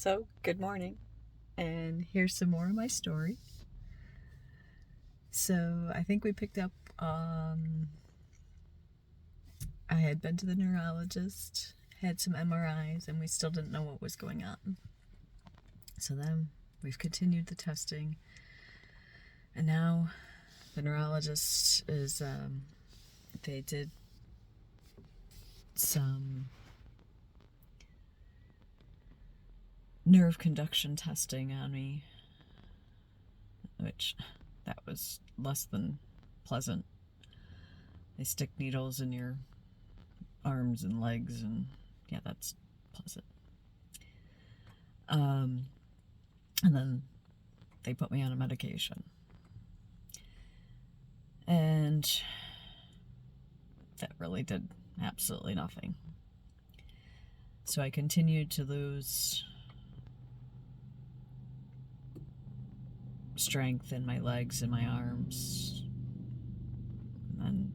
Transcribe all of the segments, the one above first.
So, good morning, and here's some more of my story. So, I think we picked up, I had been to the neurologist, had some MRIs, and we still didn't know what was going on. So then we've continued the testing, and now the neurologist is, they did some nerve conduction testing on me, which that was less than pleasant. They stick needles in your arms and legs, and yeah, that's pleasant. And then they put me on a medication, and that really did absolutely nothing. So I continued to lose strength in my legs and my arms, and then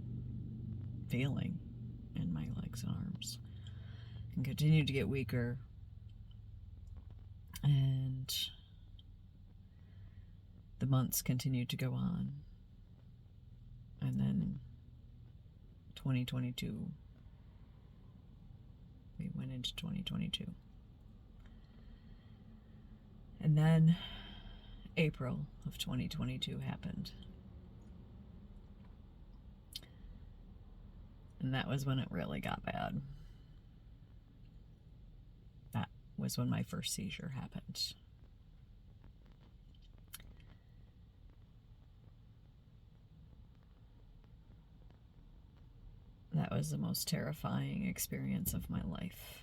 feeling in my legs and arms, and continued to get weaker. And the months continued to go on, and then 2022, we went into 2022, and then April of 2022 happened, and that was when it really got bad. That was when my first seizure happened. That was the most terrifying experience of my life.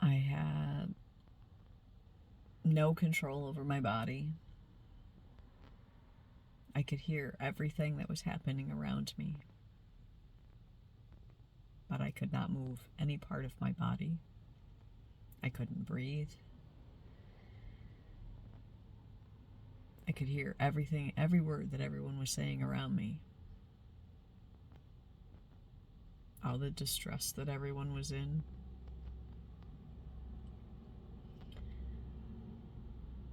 I had no control over my body. I could hear everything that was happening around me, but I could not move any part of my body. I couldn't breathe. I could hear everything, every word that everyone was saying around me. All the distress that everyone was in.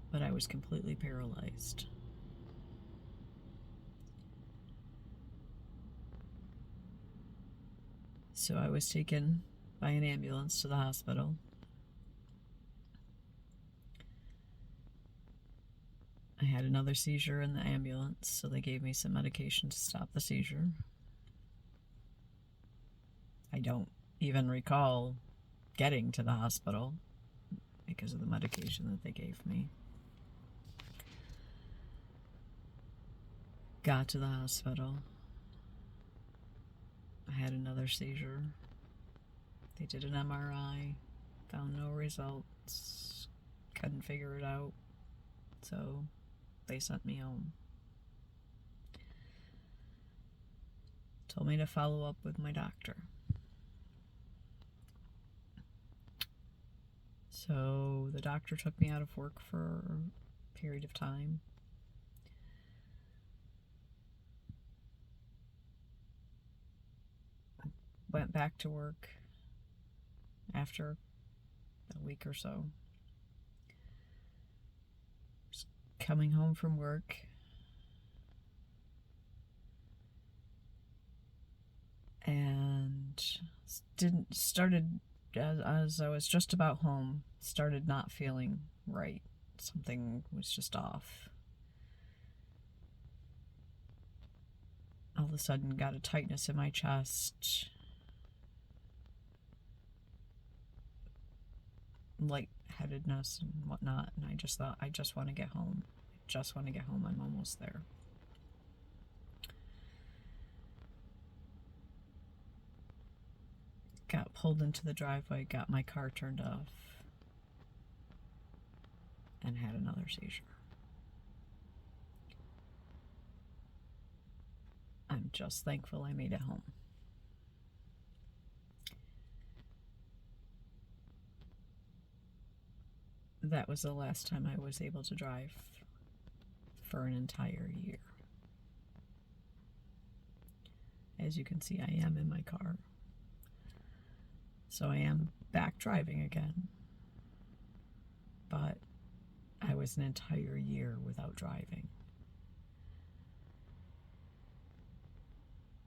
But I was completely paralyzed. So I was taken by an ambulance to the hospital. I had another seizure in the ambulance, so they gave me some medication to stop the seizure. I don't even recall getting to the hospital because of the medication that they gave me. Got to the hospital. I had another seizure. They did an MRI, found no results, couldn't figure it out, so they sent me home. Told me to follow up with my doctor. So the doctor took me out of work for a period of time. Went back to work after a week or so. Was coming home from work, and started as I was just about home, started not feeling right. Something was just off. All of a sudden got a tightness in my chest, lightheadedness and whatnot, and I just thought, I just want to get home. I'm almost there. Got pulled into the driveway, got my car turned off, and had another seizure. I'm just thankful I made it home. that was the last time I was able to drive for an entire year. As you can see, I am in my car. So I am back driving again. But I was an entire year without driving.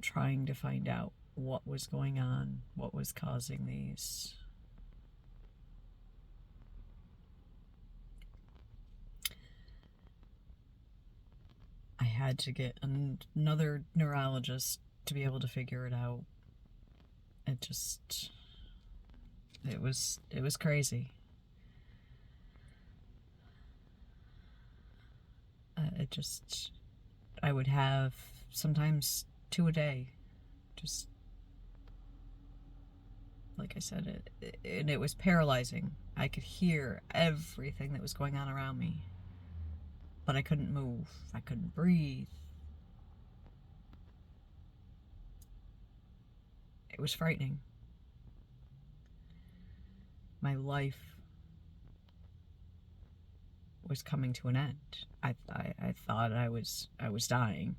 Trying to find out what was going on, what was causing these. I had to get another neurologist to be able to figure it out. It was crazy. I would have sometimes 2 a day. Just, like I said, it was paralyzing. I could hear everything that was going on around me, but I couldn't move. I couldn't breathe. It was frightening. My life was coming to an end. I thought I was dying.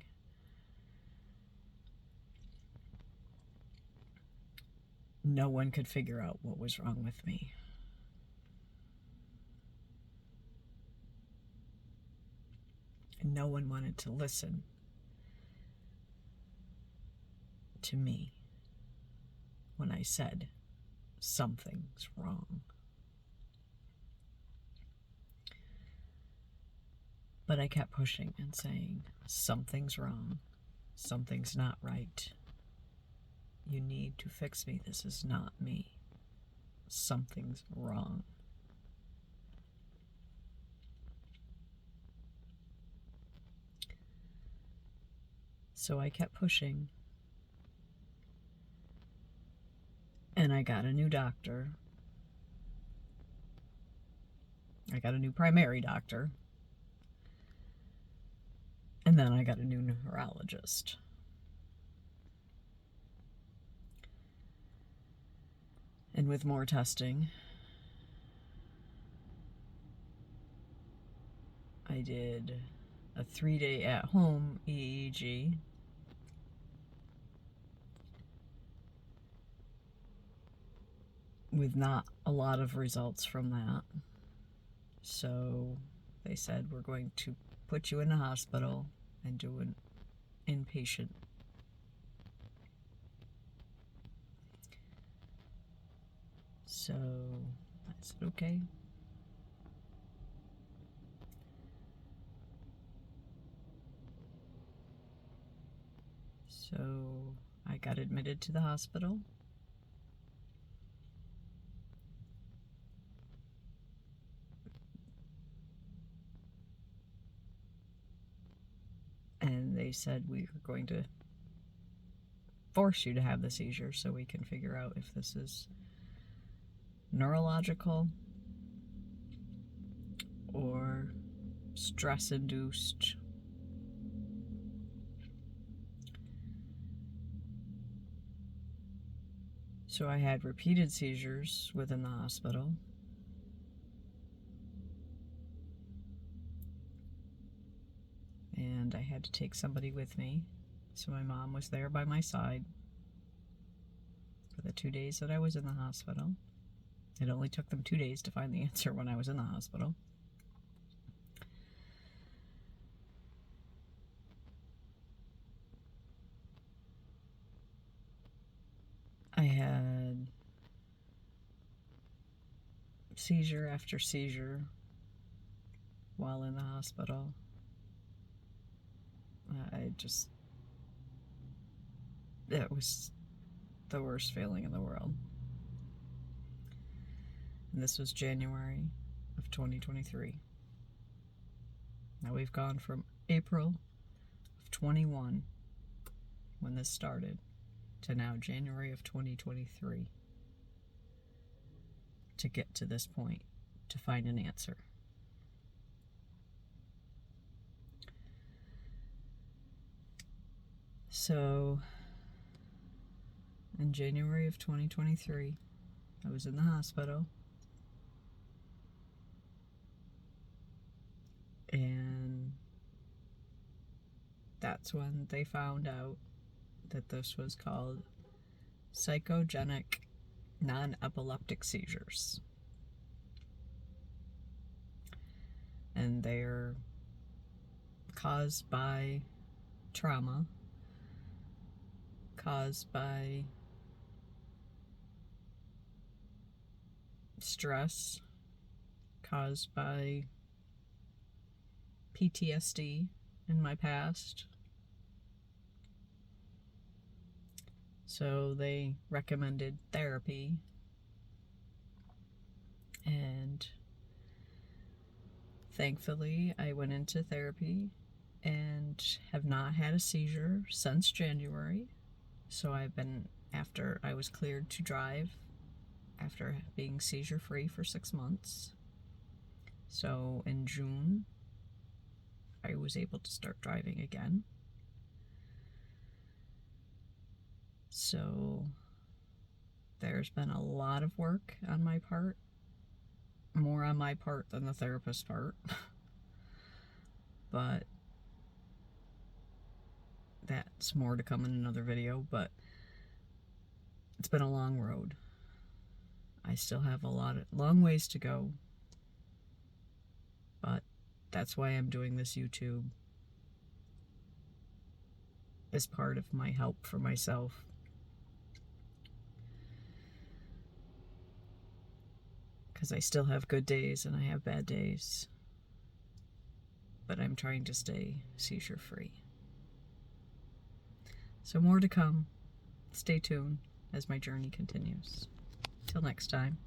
No one could figure out what was wrong with me. And no one wanted to listen to me when I said something's wrong. But I kept pushing and saying, something's wrong. Something's not right. You need to fix me. This is not me. Something's wrong. So I kept pushing. And I got a new doctor. I got a new primary doctor. And then I got a new neurologist. And with more testing, I did a 3-day at-home EEG. With not a lot of results from that. So they said, we're going to put you in the hospital and do an inpatient. So I said, okay. So I got admitted to the hospital. And they said, we are going to force you to have the seizure so we can figure out if this is neurological or stress-induced. So I had repeated seizures within the hospital. And I had to take somebody with me. So my mom was there by my side for the 2 days that I was in the hospital. It only took them 2 days to find the answer when I was in the hospital. I had seizure after seizure while in the hospital. It was the worst feeling in the world. And this was January of 2023. Now we've gone from April of 21, when this started, to now January of 2023 to get to this point, to find an answer. So in January of 2023, I was in the hospital. that's when they found out that this was called psychogenic non-epileptic seizures. And they're caused by trauma, caused by stress, caused by PTSD in my past. So they recommended therapy, and thankfully I went into therapy and have not had a seizure since January. So after I was cleared to drive, after being seizure free for 6 months. So in June, I was able to start driving again. So there's been a lot of work on my part, more on my part than the therapist's part. But that's more to come in another video, but it's been a long road. I still have long ways to go, but that's why I'm doing this YouTube, as part of my help for myself. Because I still have good days and I have bad days, but I'm trying to stay seizure free. So more to come. Stay tuned as my journey continues. Till next time.